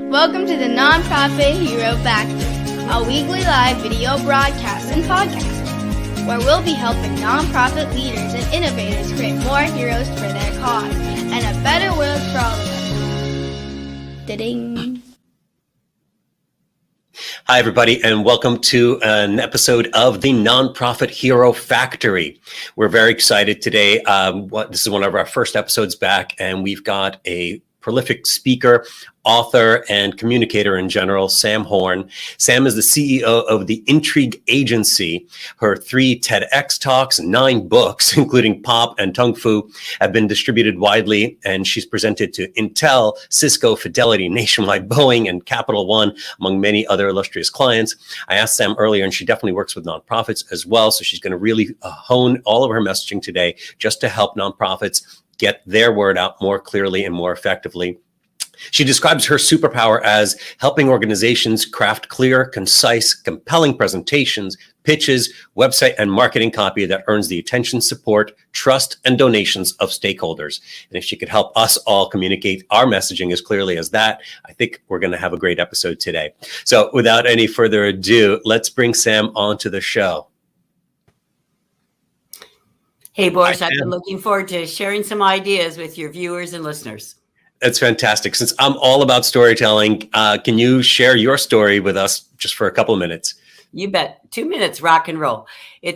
Welcome to the Nonprofit Hero Factory, a weekly live video broadcast and podcast, where we'll be helping nonprofit leaders and innovators create more heroes for their cause and a better world for all of us. Da-ding. Hi, everybody, and welcome to an episode of the Nonprofit Hero Factory. We're very excited today. This is one of our first episodes back, and we've got a prolific speaker, author, and communicator in general, Sam Horn. Sam is the CEO of the Intrigue Agency. Her 3 TEDX talks, 9 books, including Pop and Tung Fu, have been distributed widely, and she's presented to Intel, Cisco, Fidelity, Nationwide, Boeing, and Capital One, among many other illustrious clients. I asked Sam earlier, and she definitely works with nonprofits as well, so she's going to really hone all of her messaging today just to help nonprofits get their word out more clearly and more effectively. She describes her superpower as helping organizations craft clear, concise, compelling presentations, pitches, website, and marketing copy that earns the attention, support, trust, and donations of stakeholders. And if she could help us all communicate our messaging as clearly as that, I think we're going to have a great episode today. So without any further ado, let's bring Sam onto the show. Hey, Boris, I've been looking forward to sharing some ideas with your viewers and listeners. That's fantastic. Since I'm all about storytelling, can you share your story with us just for a couple of minutes? You bet. 2 minutes, rock and roll.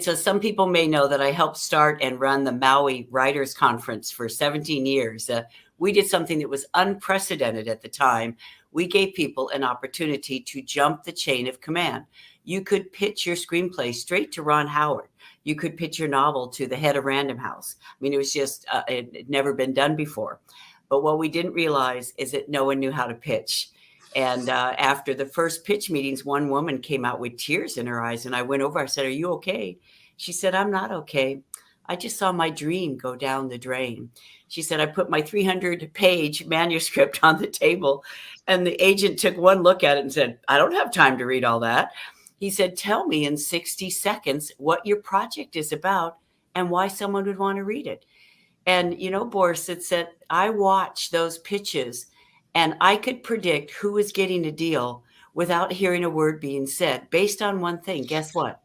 Some people may know that I helped start and run the Maui Writers Conference for 17 years. We did something that was unprecedented at the time. We gave people an opportunity to jump the chain of command. You could pitch your screenplay straight to Ron Howard. You could pitch your novel to the head of Random House. I mean, it was just, it had never been done before. But what we didn't realize is that no one knew how to pitch. And after the first pitch meetings, one woman came out with tears in her eyes. And I went over, I said, "Are you okay?" She said, "I'm not okay. I just saw my dream go down the drain." She said, "I put my 300-page manuscript on the table." And the agent took one look at it and said, "I don't have time to read all that." He said, "Tell me in 60 seconds what your project is about and why someone would want to read it." And, you know, Boris, it said, I watched those pitches and I could predict who was getting a deal without hearing a word being said based on one thing. Guess what?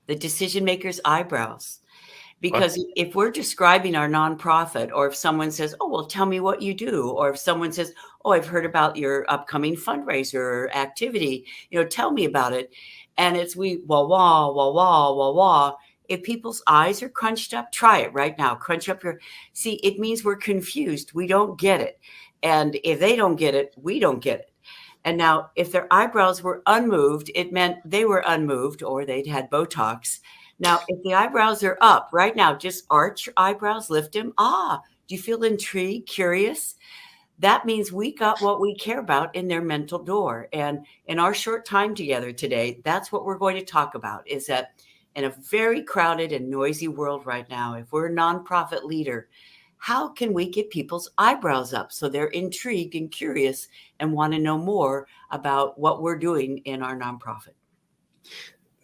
The decision maker's eyebrows. Because if we're describing our nonprofit, or if someone says, "Oh, well, tell me what you do," or if someone says, "Oh, I've heard about your upcoming fundraiser or activity, tell me about it." And it's wah, wah, wah, wah, wah, wah. If people's eyes are crunched up, try it right now. Crunch up see, it means we're confused. We don't get it. And if they don't get it, we don't get it. And now if their eyebrows were unmoved, it meant they were unmoved or they'd had Botox. Now, if the eyebrows are up right now, just arch your eyebrows, lift them. Do you feel intrigued, curious? That means we got what we care about in their mental door. And in our short time together today, that's what we're going to talk about, is that in a very crowded and noisy world right now, if we're a nonprofit leader, how can we get people's eyebrows up so they're intrigued and curious and want to know more about what we're doing in our nonprofit?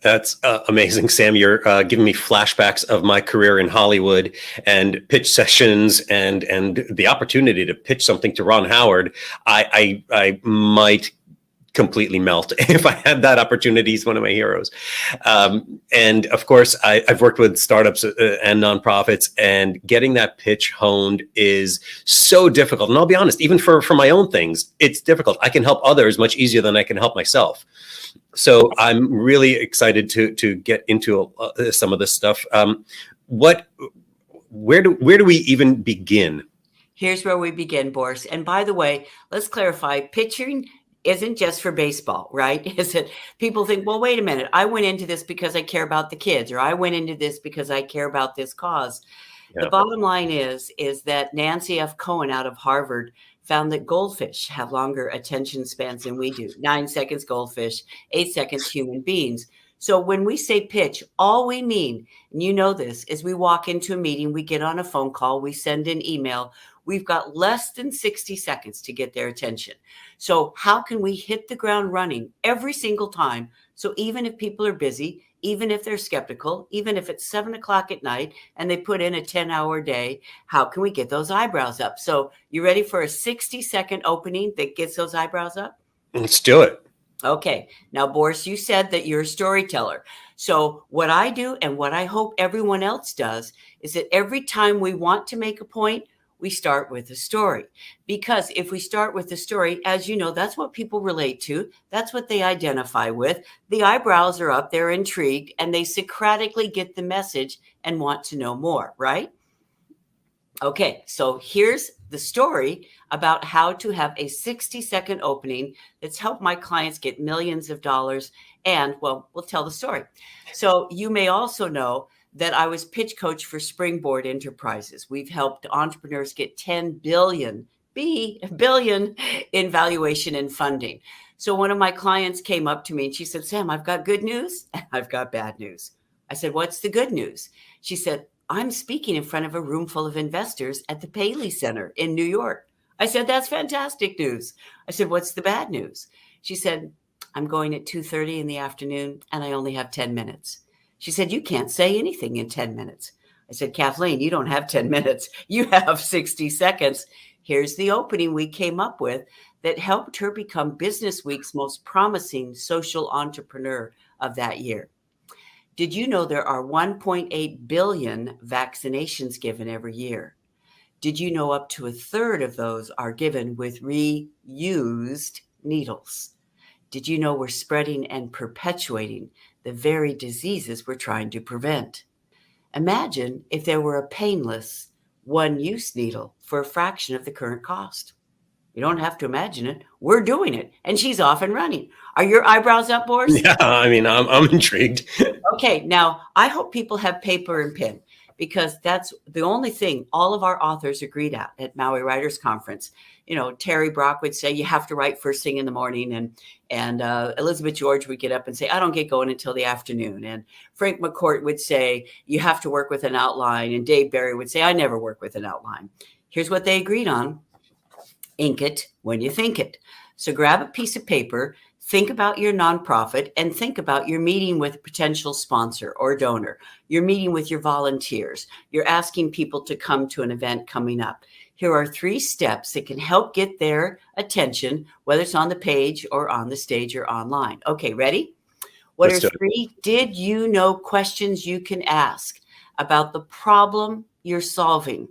That's amazing, Sam. You're giving me flashbacks of my career in Hollywood and pitch sessions and the opportunity to pitch something to Ron Howard. I might completely melt if I had that opportunity. He's one of my heroes. And of course, I've worked with startups and nonprofits, and getting that pitch honed is so difficult. And I'll be honest, even for my own things, it's difficult. I can help others much easier than I can help myself. So I'm really excited to get into some of this stuff. Where do we even begin? Here's where we begin, Boris. And by the way, let's clarify, pitching isn't just for baseball, right? Is it? People think, well, wait a minute, I went into this because I care about the kids, or I went into this because I care about this cause. Yeah. The bottom line is that Nancy F. Cohen out of Harvard found that goldfish have longer attention spans than we do. 9 seconds goldfish, 8 seconds human beings. So when we say pitch, all we mean, and you know this, is we walk into a meeting, we get on a phone call, we send an email. We've got less than 60 seconds to get their attention. So how can we hit the ground running every single time? So even if people are busy, even if they're skeptical, even if it's 7 o'clock at night and they put in a 10-hour day, how can we get those eyebrows up? So you ready for a 60-second opening that gets those eyebrows up? Let's do it. Okay. Now, Boris, you said that you're a storyteller. So what I do and what I hope everyone else does is that every time we want to make a point, we start with a story. Because if we start with the story, as you know, that's what people relate to. That's what they identify with. The eyebrows are up, they're intrigued, and they Socratically get the message and want to know more, right? Okay, so here's the story about how to have a 60-second opening that's helped my clients get millions of dollars. And, well, we'll tell the story. So you may also know that I was pitch coach for Springboard Enterprises. We've helped entrepreneurs get 10 billion in valuation and funding. So one of my clients came up to me and she said, Sam, I've got good news and I've got bad news. I said, what's the good news? She said, I'm speaking in front of a room full of investors at the Paley Center in New York. I said, that's fantastic news. I said, what's the bad news? She said, I'm going at 2:30 in the afternoon and I only have 10 minutes. She said, you can't say anything in 10 minutes. I said, Kathleen, you don't have 10 minutes. You have 60 seconds. Here's the opening we came up with that helped her become Business Week's most promising social entrepreneur of that year. Did you know there are 1.8 billion vaccinations given every year? Did you know up to a third of those are given with reused needles? Did you know we're spreading and perpetuating the very diseases we're trying to prevent? Imagine if there were a painless one-use needle for a fraction of the current cost. You don't have to imagine it. We're doing it. And she's off and running. Are your eyebrows up, Boris? Yeah, I mean, I'm intrigued. Okay, now I hope people have paper and pen because that's the only thing all of our authors agreed at Maui Writers Conference. You know, Terry Brock would say you have to write first thing in the morning, and Elizabeth George would get up and say, I don't get going until the afternoon. And Frank McCourt would say, you have to work with an outline. And Dave Barry would say, I never work with an outline. Here's what they agreed on. Ink it when you think it. So grab a piece of paper, think about your nonprofit, and think about your meeting with a potential sponsor or donor. You're meeting with your volunteers. You're asking people to come to an event coming up. Here are 3 steps that can help get their attention, whether it's on the page or on the stage or online. Okay, ready? What Let's are do it. 3 did you know questions you can ask about the problem you're solving,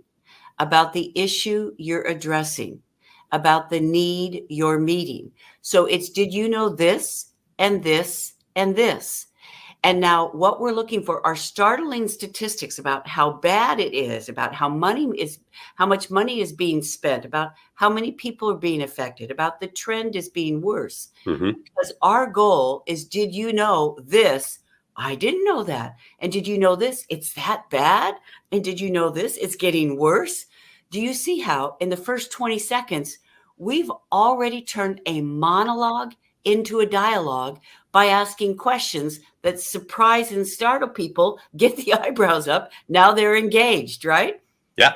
about the issue you're addressing, about the need you're meeting? So it's, did you know this and this and this? And now what we're looking for are startling statistics about how bad it is, about how much money is being spent, about how many people are being affected, about the trend is being worse. Mm-hmm. Because our goal is, did you know this? I didn't know that. And did you know this? It's that bad. And did you know this? It's getting worse. Do you see how in the first 20 seconds, we've already turned a monologue into a dialogue by asking questions that surprise and startle people, get the eyebrows up. Now they're engaged, right? Yeah.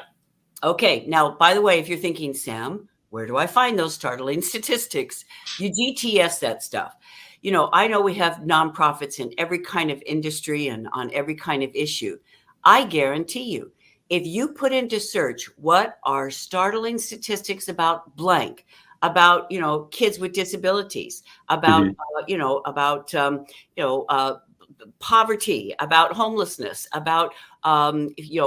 Okay. Now, by the way, if you're thinking, Sam, where do I find those startling statistics? You GTS that stuff. You know, I know we have nonprofits in every kind of industry and on every kind of issue. I guarantee you, if you put into search, what are startling statistics about blank, about, you know, kids with disabilities, about, poverty, about homelessness, about,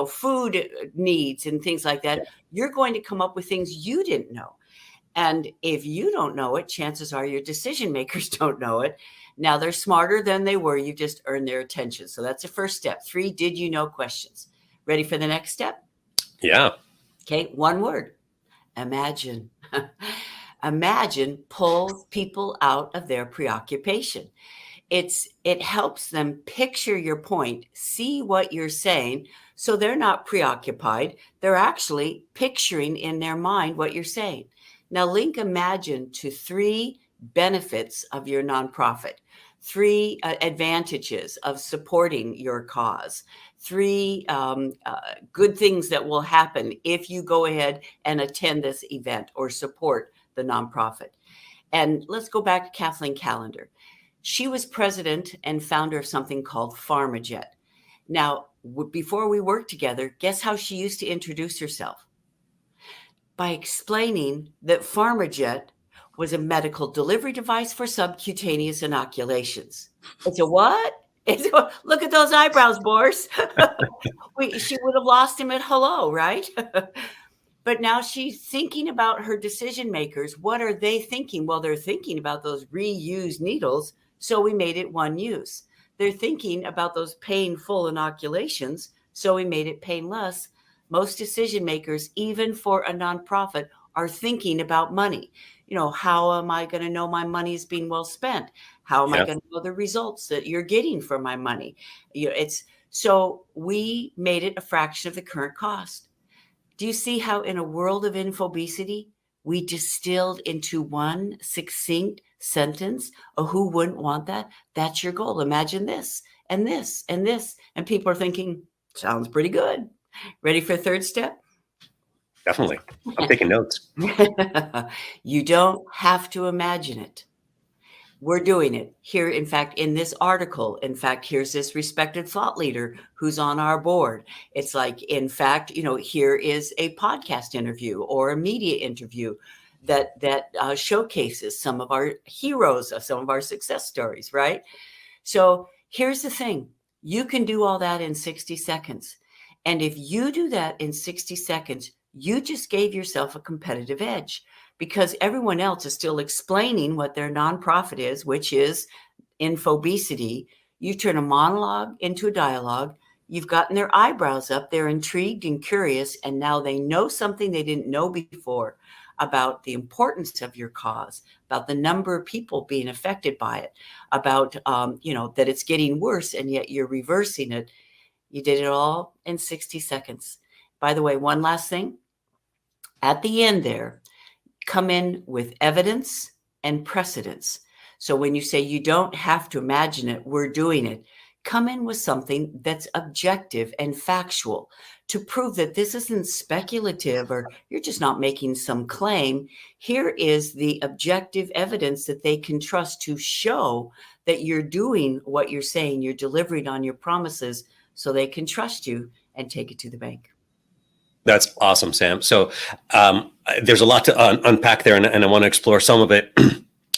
food needs and things like that, you're going to come up with things you didn't know. And if you don't know it, chances are your decision makers don't know it. Now they're smarter than they were. You just earned their attention. So that's the first step. 3 did you know questions. Ready for the next step? Yeah. Okay, 1 word. Imagine. Imagine pulls people out of their preoccupation. It helps them picture your point, see what you're saying, so they're not preoccupied. They're actually picturing in their mind what you're saying. Now link imagine to 3 benefits of your nonprofit, 3 advantages of supporting your cause, 3 good things that will happen if you go ahead and attend this event or support the nonprofit. And let's go back to Kathleen Callender. She was president and founder of something called PharmaJet. Now, before we worked together, guess how she used to introduce herself? By explaining that PharmaJet was a medical delivery device for subcutaneous inoculations. It's a what? Look at those eyebrows, Boris. She would have lost him at hello, right? But now she's thinking about her decision makers. What are they thinking? Well, they're thinking about those reused needles, so we made it one use. They're thinking about those painful inoculations, so we made it painless. Most decision makers, even for a nonprofit, are thinking about money. How am I going to know my money is being well spent? How am I going to know the results that you're getting for my money? So we made it a fraction of the current cost. Do you see how in a world of infobesity, we distilled into one succinct sentence? Oh, who wouldn't want that? That's your goal. Imagine this and this and this. And people are thinking, sounds pretty good. Ready for a third step? Definitely. I'm taking notes. You don't have to imagine it. We're doing it here. In fact, in this article, here's this respected thought leader who's on our board. It's like, in fact, here is a podcast interview or a media interview that showcases some of our heroes, some of our success stories, right? So here's the thing. You can do all that in 60 seconds. And if you do that in 60 seconds, you just gave yourself a competitive edge, because everyone else is still explaining what their nonprofit is, which is infobesity. You turn a monologue into a dialogue. You've gotten their eyebrows up. They're intrigued and curious. And now they know something they didn't know before about the importance of your cause, about the number of people being affected by it, about, that it's getting worse and yet you're reversing it. You did it all in 60 seconds. By the way, one last thing. At the end there, come in with evidence and precedence. So when you say you don't have to imagine it, we're doing it, come in with something that's objective and factual to prove that this isn't speculative or you're just not making some claim. Here is the objective evidence that they can trust to show that you're doing what you're saying, you're delivering on your promises, so they can trust you and take it to the bank. That's awesome, Sam. So there's a lot to unpack there, and I want to explore some of it.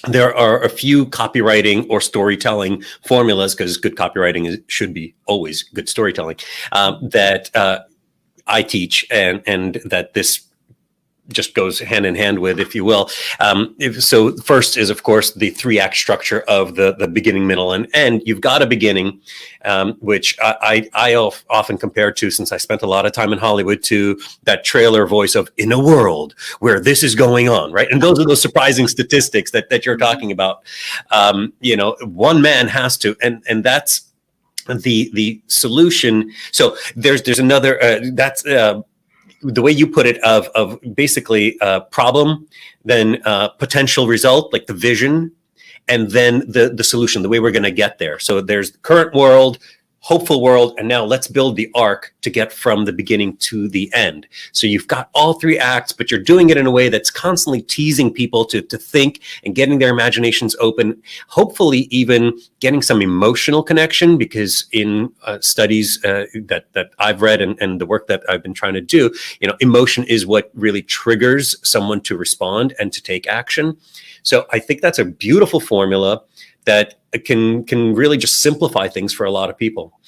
There are a few copywriting or storytelling formulas, because good copywriting should be always good storytelling, that I teach, and that this just goes hand in hand with, if you will. So first is, of course, the Threeact structure of the beginning, middle, and end. You've got a beginning, which I often compare to, since I spent a lot of time in Hollywood, to that trailer voice of "In a world where this is going on," right? And those are those surprising statistics that you're talking about. One man has to, and that's the solution. So there's another that's the way you put it, of basically problem, then potential result, like the vision, and then the solution, the way we're going to get there. So there's the current world, hopeful world, and now let's build the arc to get from the beginning to the end. So you've got all three acts, but you're doing it in a way that's constantly teasing people to think and getting their imaginations open, hopefully even getting some emotional connection, because in studies that I've read and the work that I've been trying to do, emotion is what really triggers someone to respond and to take action. So I think that's a beautiful formula that can really just simplify things for a lot of people.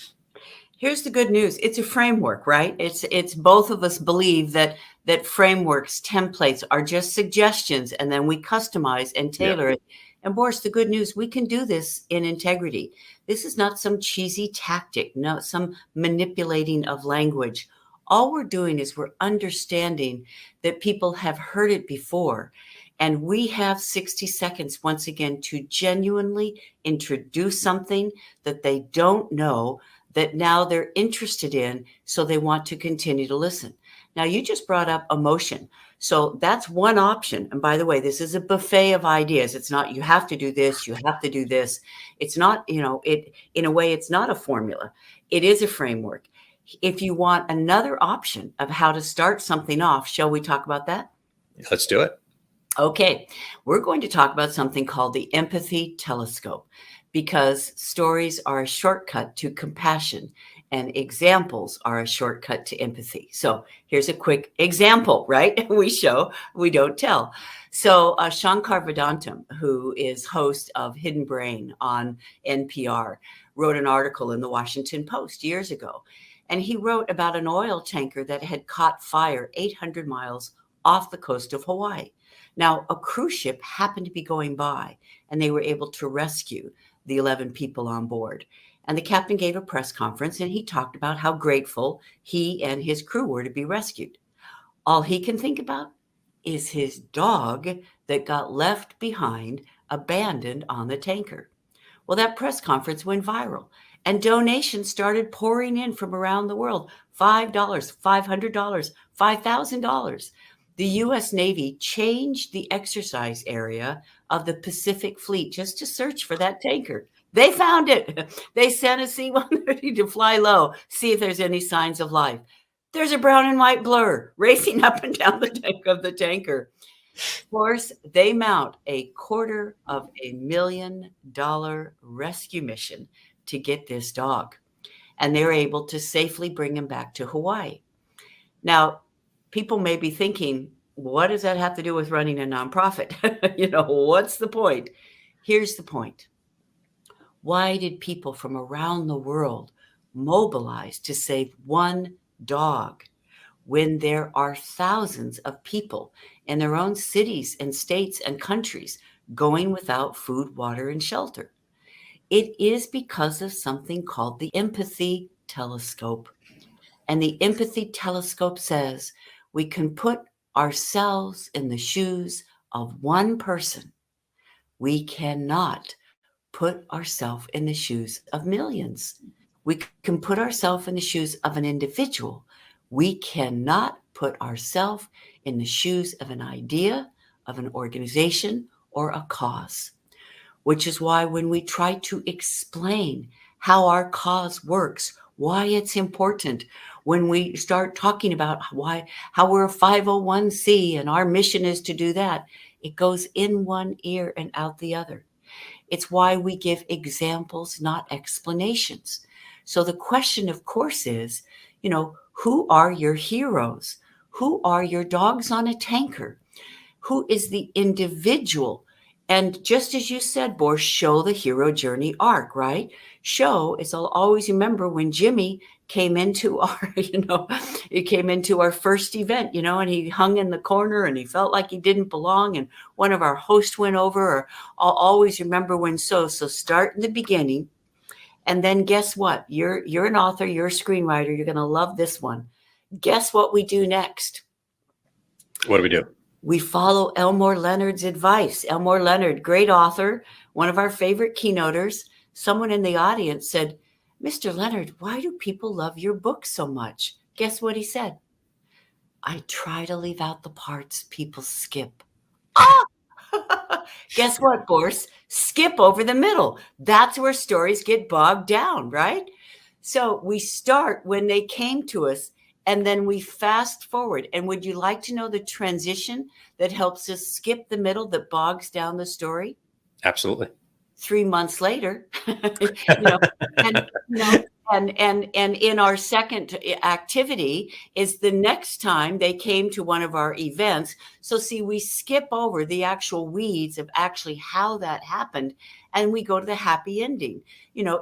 Here's the good news. It's a framework, right? It's both of us believe that frameworks, templates are just suggestions, and then we customize and tailor it. And Boris, the good news, we can do this in integrity. This is not some cheesy tactic, no, some manipulating of language. All we're doing is we're understanding that people have heard it before. And we have 60 seconds, once again, to genuinely introduce something that they don't know, that now they're interested in, so they want to continue to listen. Now, you just brought up emotion. So that's one option. And by the way, this is a buffet of ideas. It's not, you have to do this, you have to do this. It's not, in a way, it's not a formula. It is a framework. If you want another option of how to start something off, shall we talk about that? Let's do it. Okay, we're going to talk about something called the empathy telescope. because stories are a shortcut to compassion and examples are a shortcut to empathy. So here's a quick example, right? We show, we don't tell. So Shankar Vedantam, who is host of Hidden Brain on NPR, wrote an article in the Washington Post years ago. And he wrote about an oil tanker that had caught fire 800 miles off the coast of Hawaii. Now, a cruise ship happened to be going by, and they were able to rescue the 11 people on board. And the captain gave a press conference, and he talked about how grateful he and his crew were to be rescued. All he can think about is his dog that got left behind, abandoned on the tanker. Well, that press conference went viral, and donations started pouring in from around the world. $5, $500, $5,000. The U.S. Navy changed the exercise area of the Pacific Fleet just to search for that tanker. They found it. They sent a C-130 to fly low, see if there's any signs of life. There's a brown and white blur racing up and down the deck of the tanker. Of course, they mount a $250,000 rescue mission to get this dog, and they're able to safely bring him back to Hawaii. Now, people may be thinking, what does that have to do with running a nonprofit? What's the point? Here's the point. Why did people from around the world mobilize to save one dog when there are thousands of people in their own cities and states and countries going without food, water, and shelter? It is because of something called the empathy telescope. And the empathy telescope says we can put ourselves in the shoes of one person. We cannot put ourselves in the shoes of millions. We can put ourselves in the shoes of an individual. We cannot put ourselves in the shoes of an idea, of an organization, or a cause. Which is why when we try to explain how our cause works, why it's important, when we start talking about how we're a 501c and our mission is to do that, it goes in one ear and out the other. It's why we give examples, not explanations. So the question, of course, is, who are your heroes? Who are your dogs on a tanker? Who is the individual? And just as you said, Boris, show the hero journey arc, right? Show is, I'll always remember when Jimmy came into our, he came into our first event, and he hung in the corner and he felt like he didn't belong. And one of our hosts went over, or I'll always remember when, so start in the beginning. And then guess what? You're an author, you're a screenwriter. You're going to love this one. Guess what we do next? What do we do? We follow Elmore Leonard's advice. Elmore Leonard, great author, one of our favorite keynoters. Someone in the audience said, Mr. Leonard, why do people love your book so much? Guess what he said? I try to leave out the parts people skip. Guess what, Boris? Skip over the middle. That's where stories get bogged down, right? So we start when they came to us, and then we fast forward. And would you like to know the transition that helps us skip the middle that bogs down the story? Absolutely. 3 months later, and in our second activity is the next time they came to one of our events. So see, we skip over the actual weeds of actually how that happened, and we go to the happy ending.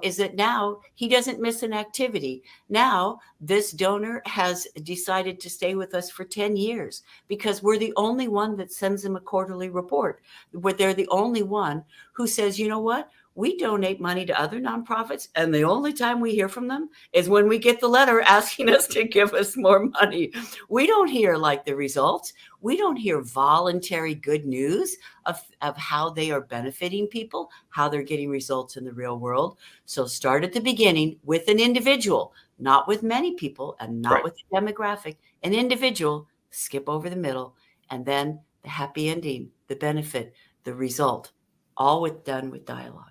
Is that now he doesn't miss an activity. Now this donor has decided to stay with us for 10 years because we're the only one that sends them a quarterly report. Where they're the only one who says, you know what? We donate money to other nonprofits, and the only time we hear from them is when we get the letter asking us to give us more money. We don't hear the results. We don't hear voluntary good news of how they are benefiting people, how they're getting results in the real world. So start at the beginning with an individual, not with many people and not with a demographic. An individual, skip over the middle, and then the happy ending, the benefit, the result, all done with dialogue.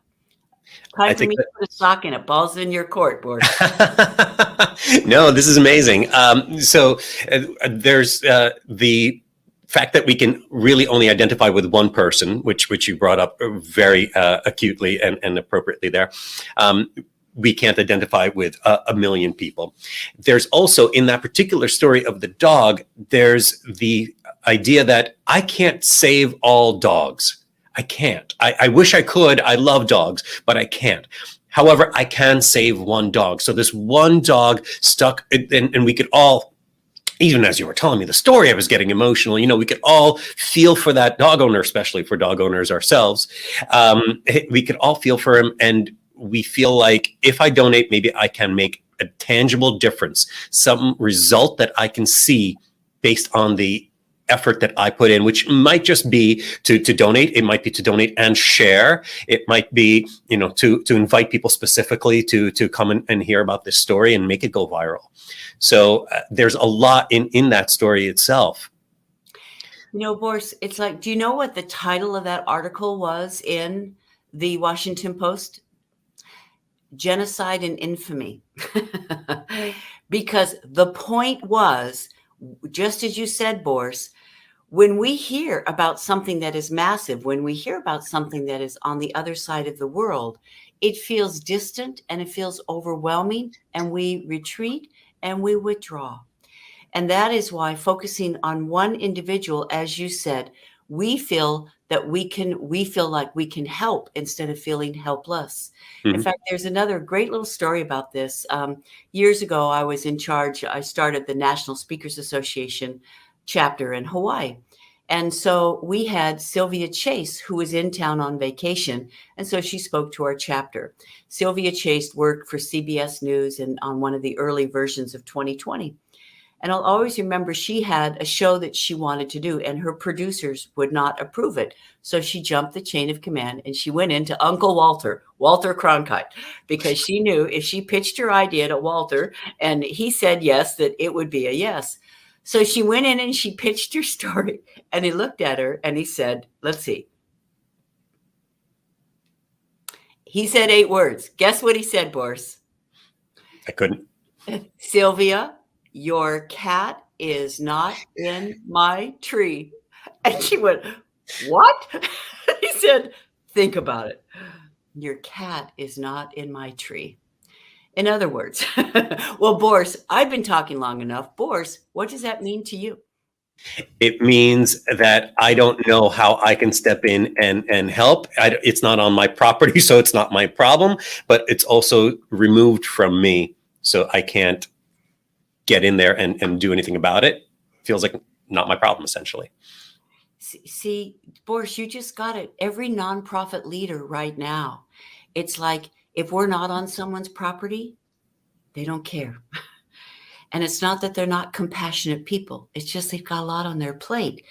Time for me to put a sock in it. Ball's in your court, Boris. No, this is amazing. So there's the fact that we can really only identify with one person, which you brought up very acutely and appropriately there. We can't identify with a million people. There's also, in that particular story of the dog, there's the idea that I can't save all dogs. I can't. I wish I could. I love dogs, but I can't. However, I can save one dog. So this one dog stuck, and we could all, even as you were telling me the story, I was getting emotional. You know, we could all feel for that dog owner, especially for dog owners ourselves. We could all feel for him, and we feel like if I donate, maybe I can make a tangible difference, some result that I can see based on the effort that I put in, which might just be to donate. It might be to donate and share. It might be, you know, to invite people specifically to come and hear about this story and make it go viral. So there's a lot in that story itself. You know, Boris, it's like, do you know what the title of that article was in the Washington Post? Genocide and Infamy. Because the point was, just as you said, Boris, when we hear about something that is massive, when we hear about something that is on the other side of the world, it feels distant and it feels overwhelming, and we retreat and we withdraw. And that is why focusing on one individual, as you said, we feel that we feel like we can help instead of feeling helpless. Mm-hmm. In fact, there's another great little story about this. Years ago, I was in charge. I started the National Speakers Association chapter in Hawaii. And so we had Sylvia Chase, who was in town on vacation. And so she spoke to our chapter. Sylvia Chase worked for CBS News and on one of the early versions of 2020. And I'll always remember she had a show that she wanted to do, and her producers would not approve it. So she jumped the chain of command and she went into Uncle Walter Cronkite, because she knew if she pitched her idea to Walter and he said yes, that it would be a yes. So she went in and she pitched her story, and he looked at her and he said, let's see. He said 8 words. Guess what he said, Boris? I couldn't. Sylvia, your cat is not in my tree. And she went, what? He said, think about it. Your cat is not in my tree. In other words, well, Boris, I've been talking long enough. Boris, what does that mean to you? It means that I don't know how I can step in and help. It's not on my property, so it's not my problem, but it's also removed from me, so I can't get in there and do anything about it. Feels like not my problem, essentially. See, Boris, you just got it. Every nonprofit leader right now, it's like, if we're not on someone's property, they don't care. And it's not that they're not compassionate people. It's just they've got a lot on their plate.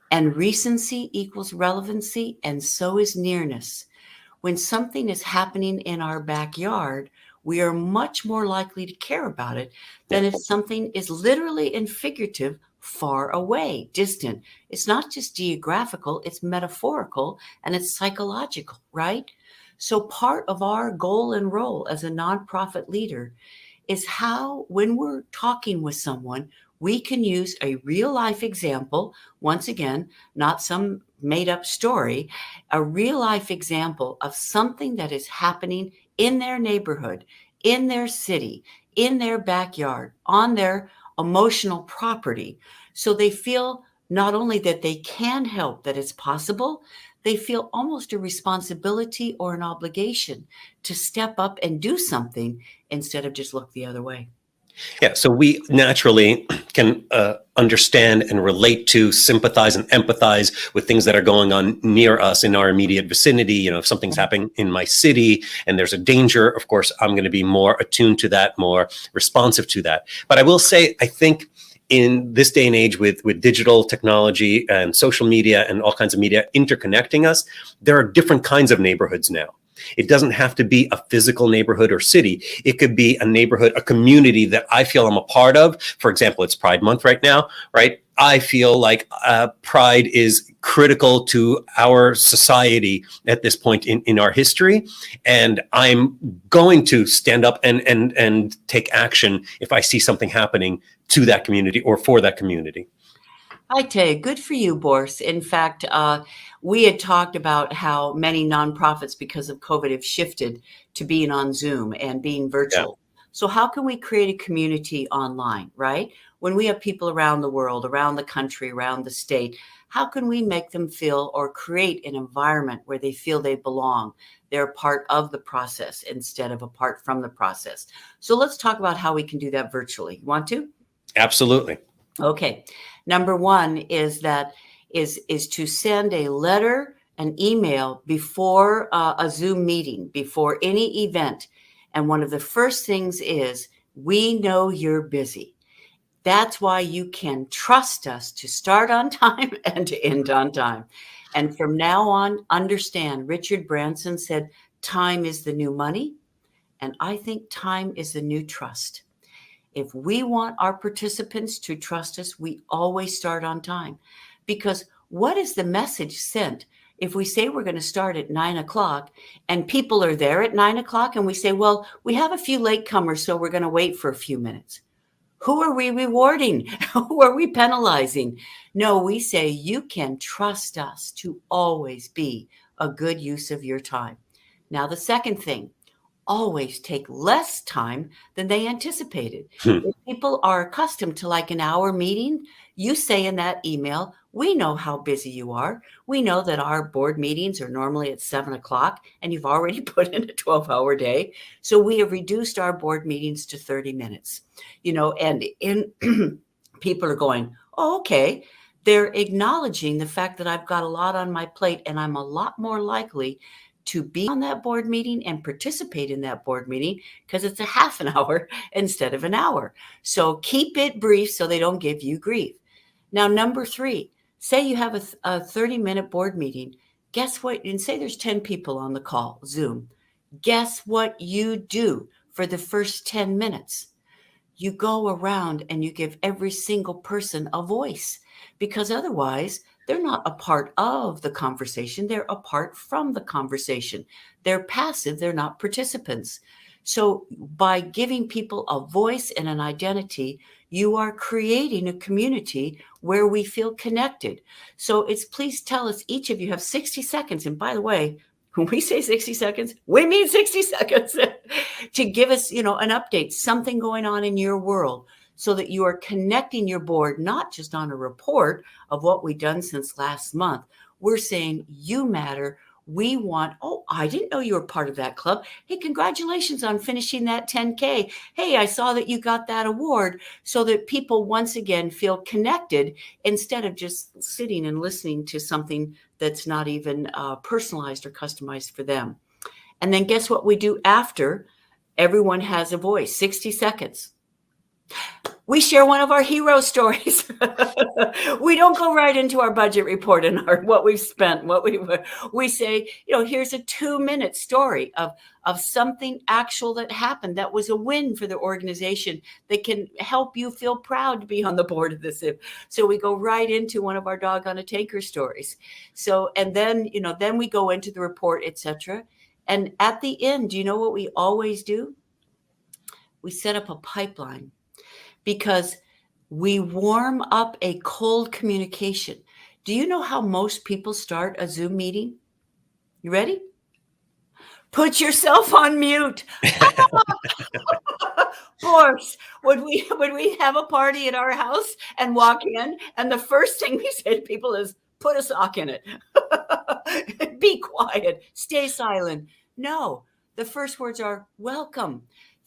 And recency equals relevancy, and so is nearness. When something is happening in our backyard, we are much more likely to care about it than if something is literally and figurative, far away, distant. It's not just geographical, it's metaphorical, and it's psychological, right? So part of our goal and role as a nonprofit leader is how, when we're talking with someone, we can use a real life example. Once again, not some made up story, a real life example of something that is happening in their neighborhood, in their city, in their backyard, on their emotional property. So they feel not only that they can help, that it's possible, they feel almost a responsibility or an obligation to step up and do something instead of just look the other way. Yeah, so we naturally can understand and relate to, sympathize and empathize with things that are going on near us in our immediate vicinity. You know, if something's happening in my city and there's a danger, of course, I'm going to be more attuned to that, more responsive to that. But I will say, I think in this day and age with digital technology and social media and all kinds of media interconnecting us, there are different kinds of neighborhoods now. It doesn't have to be a physical neighborhood or city. It could be a neighborhood, a community that I feel I'm a part of. For example, it's Pride Month right now, right? I feel like pride is critical to our society at this point in our history. And I'm going to stand up and take action if I see something happening to that community or for that community. I tell you, good for you, Boris. In fact, we had talked about how many nonprofits, because of COVID, have shifted to being on Zoom and being Yeah. virtual. So how can we create a community online, right? When we have people around the world, around the country, around the state, how can we make them feel or create an environment where they feel they belong? They're part of the process instead of apart from the process. So let's talk about how we can do that virtually. You want to? Absolutely. Okay. Number one is to send a letter, an email before a Zoom meeting, before any event. And one of the first things is, we know you're busy. That's why you can trust us to start on time and to end on time. And from now on, understand, Richard Branson said, time is the new money. And I think time is the new trust. If we want our participants to trust us, we always start on time. Because what is the message sent if we say we're going to start at 9 o'clock and people are there at 9 o'clock and we say, well, we have a few latecomers, so we're going to wait for a few minutes? Who are we rewarding? Who are we penalizing? No, we say you can trust us to always be a good use of your time. Now, the second thing, always take less time than they anticipated. If people are accustomed to like an hour meeting, you say in that email, we know how busy you are. We know that our board meetings are normally at 7 o'clock and you've already put in a 12-hour day. So we have reduced our board meetings to 30 minutes, and people are going, oh, okay. They're acknowledging the fact that I've got a lot on my plate and I'm a lot more likely to be on that board meeting and participate in that board meeting because it's a half an hour instead of an hour. So keep it brief so they don't give you grief. Now, number three, say you have a 30-minute board meeting. Guess what? And say there's 10 people on the call, Zoom. Guess what you do for the first 10 minutes? You go around and you give every single person a voice, because otherwise they're not a part of the conversation. They're apart from the conversation. They're passive. They're not participants. So by giving people a voice and an identity, you are creating a community where we feel connected. So it's, please tell us, each of you have 60 seconds. And by the way, when we say 60 seconds, we mean 60 seconds to give us, an update, something going on in your world, so that you are connecting your board, not just on a report of what we've done since last month. We're saying you matter. We want, oh, I didn't know you were part of that club. Hey, congratulations on finishing that 10K. Hey, I saw that you got that award, so that people once again feel connected instead of just sitting and listening to something that's not even personalized or customized for them. And then guess what we do after everyone has a voice? 60 seconds. We share one of our hero stories. We don't go right into our budget report and what we've spent, we say, here's a 2-minute story of something actual that happened that was a win for the organization that can help you feel proud to be on the board of this. So we go right into one of our dog on a tanker stories. So, and then, then we go into the report, etc. And at the end, do you know what we always do? We set up a pipeline, because we warm up a cold communication. Do you know how most people start a Zoom meeting? You ready? Put yourself on mute. Boris, would we have a party at our house and walk in, and the first thing we say to people is, put a sock in it. Be quiet. Stay silent. No, the first words are, welcome.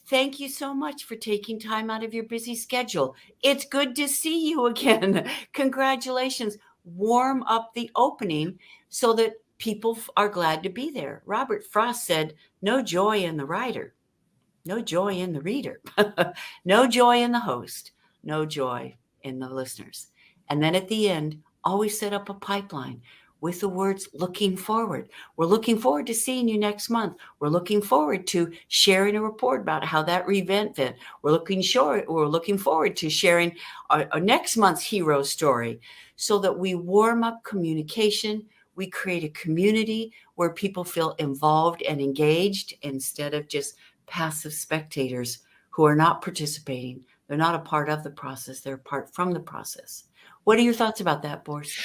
Thank you so much for taking time out of your busy schedule. It's good to see you again. Congratulations. Warm up the opening so that people are glad to be there. Robert Frost said, no joy in the writer, no joy in the reader, no joy in the host, no joy in the listeners. And then at the end, always set up a pipeline with the words looking forward. We're looking forward to seeing you next month. We're looking forward to sharing a report about how that event went. We're looking forward to sharing our next month's hero story, so that we warm up communication. We create a community where people feel involved and engaged instead of just passive spectators who are not participating. They're not a part of the process. They're apart from the process. What are your thoughts about that, Boris?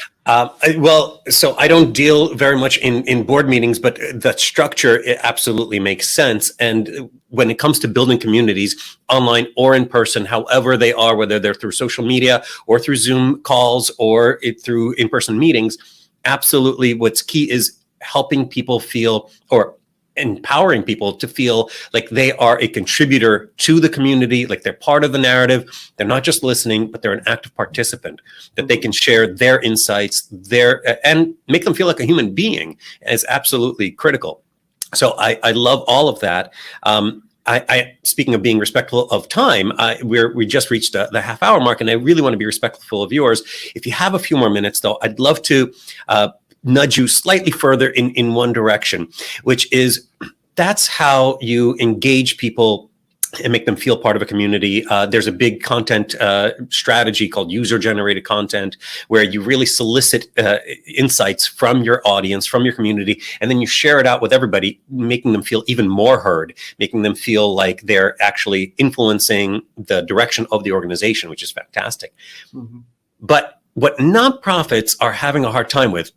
Well, so I don't deal very much in board meetings, but the structure, it absolutely makes sense. And when it comes to building communities online or in person, however they are, whether they're through social media or through Zoom calls or through in-person meetings, absolutely what's key is helping people feel, or empowering people to feel like they are a contributor to the community, like they're part of the narrative. They're not just listening, but they're an active participant, that they can share their insights, and make them feel like a human being is absolutely critical. So I love all of that. Speaking of being respectful of time, we just reached the half-hour mark, and I really want to be respectful of yours. If you have a few more minutes, though, I'd love to nudge you slightly further in one direction, which is that's how you engage people and make them feel part of a community. There's a big content strategy called user-generated content, where you really solicit insights from your audience, from your community, and then you share it out with everybody, making them feel even more heard, making them feel like they're actually influencing the direction of the organization, which is fantastic. Mm-hmm. But what nonprofits are having a hard time with,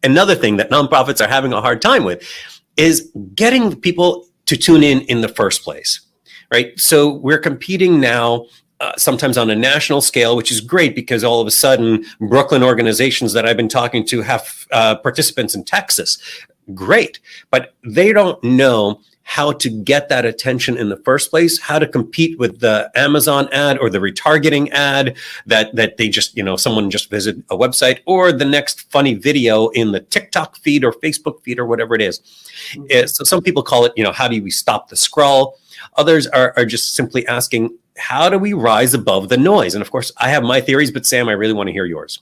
another thing that nonprofits are having a hard time with is getting people to tune in the first place, right? So we're competing now sometimes on a national scale, which is great because all of a sudden Brooklyn organizations that I've been talking to have participants in Texas. Great, but they don't know how to get that attention in the first place, how to compete with the Amazon ad or the retargeting ad that they just, someone just visited a website, or the next funny video in the TikTok feed or Facebook feed or whatever it is. Mm-hmm. So some people call it, how do we stop the scroll? Others are just simply asking, how do we rise above the noise? And of course, I have my theories, but Sam, I really want to hear yours.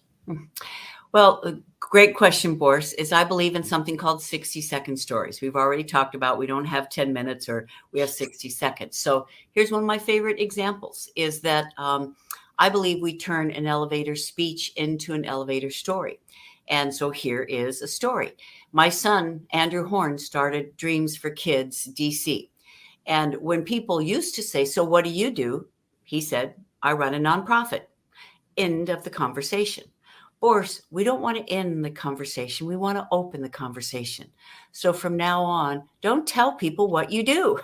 Well, great question, Boris. I believe in something called 60-second stories. We've already talked about we don't have 10 minutes or we have 60 seconds. So here's one of my favorite examples is that I believe we turn an elevator speech into an elevator story. And so here is a story. My son, Andrew Horn, started Dreams for Kids DC. And when people used to say, so what do? He said, I run a nonprofit. End of the conversation. Boris, we don't want to end the conversation. We want to open the conversation. So from now on, don't tell people what you do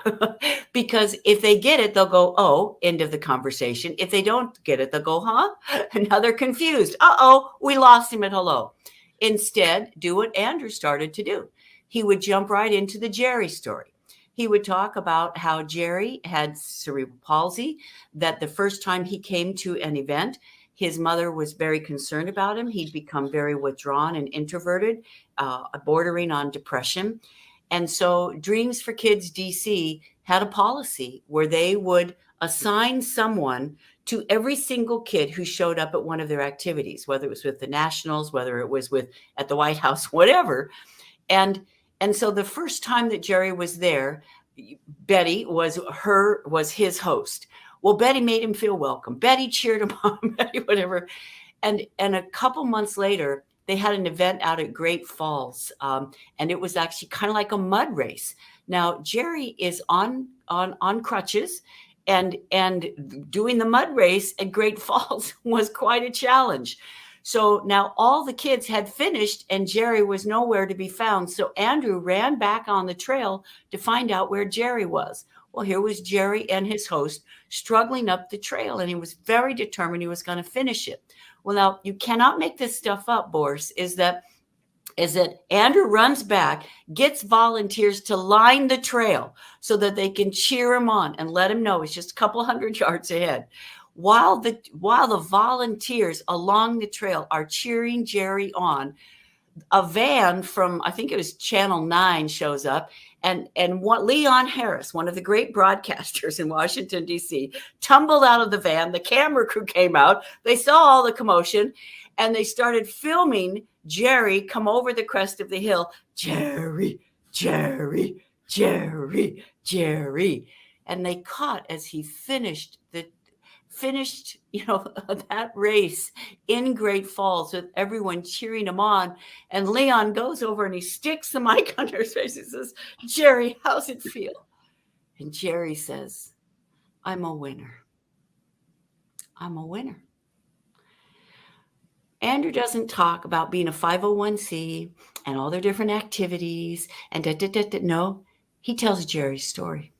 because if they get it, they'll go, oh, end of the conversation. If they don't get it, they'll go, huh? And now they're confused. Uh-oh, we lost him at hello. Instead, do what Andrew started to do. He would jump right into the Jerry story. He would talk about how Jerry had cerebral palsy, that the first time he came to an event, his mother was very concerned about him. He'd become very withdrawn and introverted, bordering on depression. And so Dreams for Kids DC had a policy where they would assign someone to every single kid who showed up at one of their activities, whether it was with the Nationals, whether it was at the White House, whatever. And so the first time that Jerry was there, Betty was his host. Well, Betty made him feel welcome. Betty cheered him on, Betty, whatever. And a couple months later, they had an event out at Great Falls, and it was actually kind of like a mud race. Now, Jerry is on crutches, and doing the mud race at Great Falls was quite a challenge. So now all the kids had finished, and Jerry was nowhere to be found. So Andrew ran back on the trail to find out where Jerry was. Well, here was Jerry and his host struggling up the trail, and he was very determined he was going to finish it. Well, now you cannot make this stuff up, Boris, is that Andrew runs back, gets volunteers to line the trail so that they can cheer him on and let him know it's just a couple hundred yards ahead. While the volunteers along the trail are cheering Jerry on, a van from, I think it was Channel 9 shows up, and Leon Harris, one of the great broadcasters in Washington, D.C., tumbled out of the van. The camera crew came out. They saw all the commotion, and they started filming Jerry come over the crest of the hill. Jerry, Jerry, Jerry, Jerry. And they caught as he finished that race in Great Falls with everyone cheering him on. And Leon goes over and he sticks the mic under his face. He says, Jerry, how's it feel? And Jerry says, I'm a winner. I'm a winner. Andrew doesn't talk about being a 501c and all their different activities and No, he tells Jerry's story.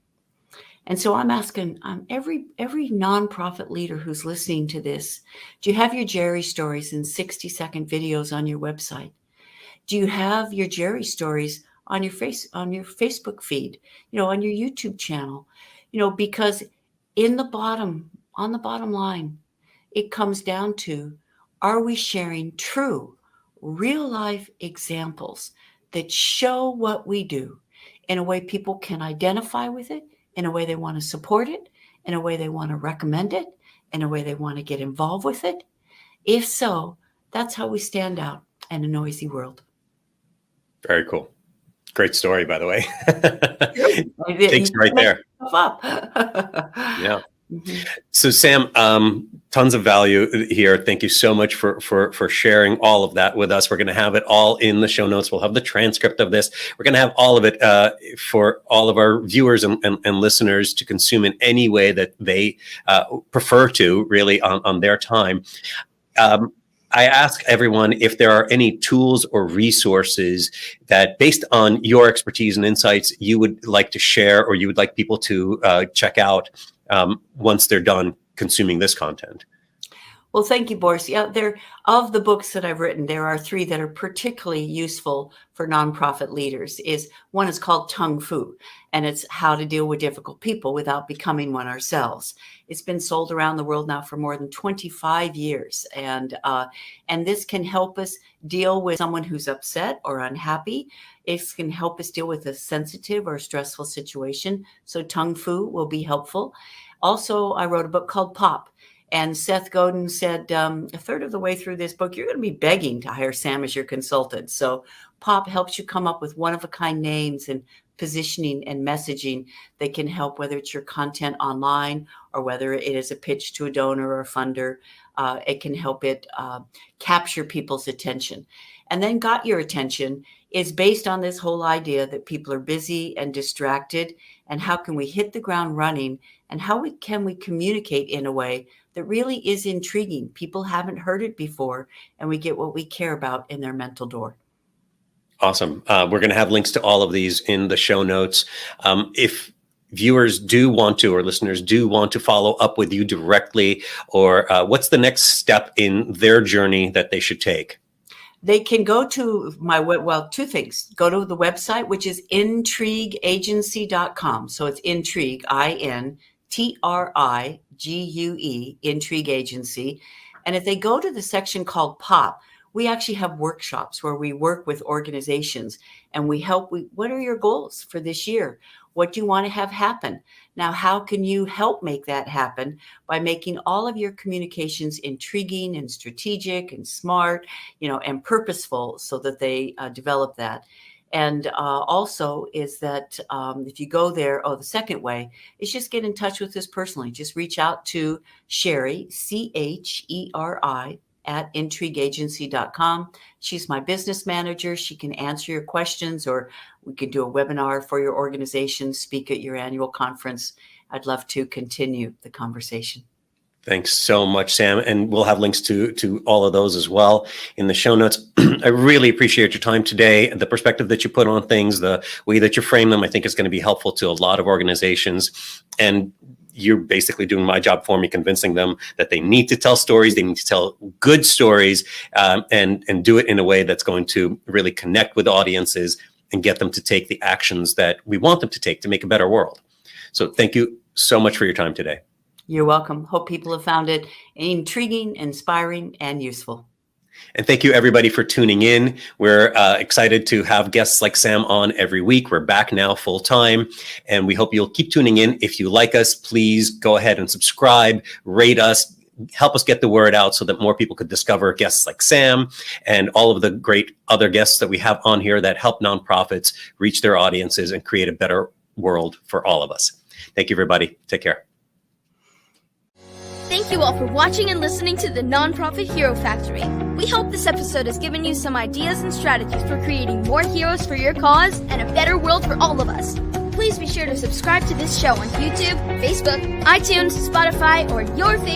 And so I'm asking every nonprofit leader who's listening to this, do you have your Jerry stories in 60-second videos on your website? Do you have your Jerry stories on your Facebook feed, on your YouTube channel? Because on the bottom line, it comes down to, are we sharing true, real life examples that show what we do in a way people can identify with it, in a way they want to support it, in a way they want to recommend it, in a way they want to get involved with it? If so, that's how we stand out in a noisy world. Very cool. Great story, by the way. Thanks right there. Yeah. Mm-hmm. So Sam, tons of value here. Thank you so much for sharing all of that with us. We're going to have it all in the show notes. We'll have the transcript of this. We're going to have all of it for all of our viewers and listeners to consume in any way that they prefer to, really, on their time. I ask everyone if there are any tools or resources that, based on your expertise and insights, you would like to share or you would like people to check out once they're done consuming this content. Well, thank you, Boris. Yeah, of the books that I've written, there are 3 that are particularly useful for nonprofit leaders. One is called Tung Fu, and it's how to deal with difficult people without becoming one ourselves. It's been sold around the world now for more than 25 years, and this can help us deal with someone who's upset or unhappy. It can help us deal with a sensitive or stressful situation. So Tung Fu will be helpful. Also, I wrote a book called Pop. And Seth Godin said, a third of the way through this book, you're going to be begging to hire Sam as your consultant. So Pop helps you come up with one-of-a-kind names and positioning and messaging that can help, whether it's your content online or whether it is a pitch to a donor or a funder. It can help it capture people's attention. And then Got Your Attention is based on this whole idea that people are busy and distracted, and how can we hit the ground running, and how can we communicate in a way that really is intriguing. People haven't heard it before, and we get what we care about in their mental door. Awesome. We're going to have links to all of these in the show notes. If viewers do want to, or listeners do want to follow up with you directly, or what's the next step in their journey that they should take? They can go to my 2 things. Go to the website, which is intrigueagency.com. So it's Intrigue, INTRIGUE, Intrigue Agency. And if they go to the section called Pop, we actually have workshops where we work with organizations and we help. What are your goals for this year? What do you want to have happen? Now, how can you help make that happen by making all of your communications intriguing and strategic and smart, and purposeful, so that they develop that. And also is that if you go there, the second way is just get in touch with us personally. Just reach out to Sherry, CHERI, at intrigueagency.com. She's my business manager. She can answer your questions, or we can do a webinar for your organization, speak at your annual conference. I'd love to continue the conversation. Thanks so much, Sam. And we'll have links to all of those as well in the show notes. I really appreciate your time today. The perspective that you put on things, the way that you frame them, I think is going to be helpful to a lot of organizations. And you're basically doing my job for me, convincing them that they need to tell stories, they need to tell good stories, and do it in a way that's going to really connect with audiences and get them to take the actions that we want them to take to make a better world. So thank you so much for your time today. You're welcome. Hope people have found it intriguing, inspiring, and useful. And thank you, everybody, for tuning in. We're excited to have guests like Sam on every week. We're back now full time, and we hope you'll keep tuning in. If you like us, please go ahead and subscribe, rate us, help us get the word out so that more people could discover guests like Sam and all of the great other guests that we have on here that help nonprofits reach their audiences and create a better world for all of us. Thank you, everybody. Take care. Thank you all for watching and listening to the Nonprofit Hero Factory. We hope this episode has given you some ideas and strategies for creating more heroes for your cause and a better world for all of us. Please be sure to subscribe to this show on YouTube, Facebook, iTunes, Spotify, or your favorite